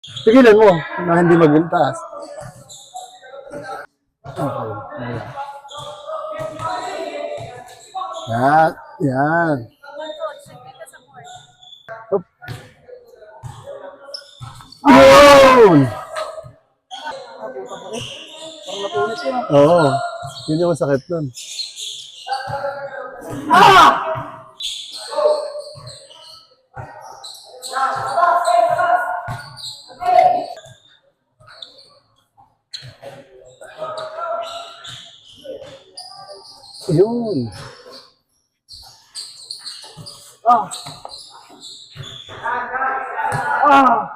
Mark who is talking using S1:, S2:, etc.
S1: Tigilan mo na hindi magtaas. Okay. Yan. Yan. Up. Yun! Oo. Yun yung masakit nun. Yun. Ah.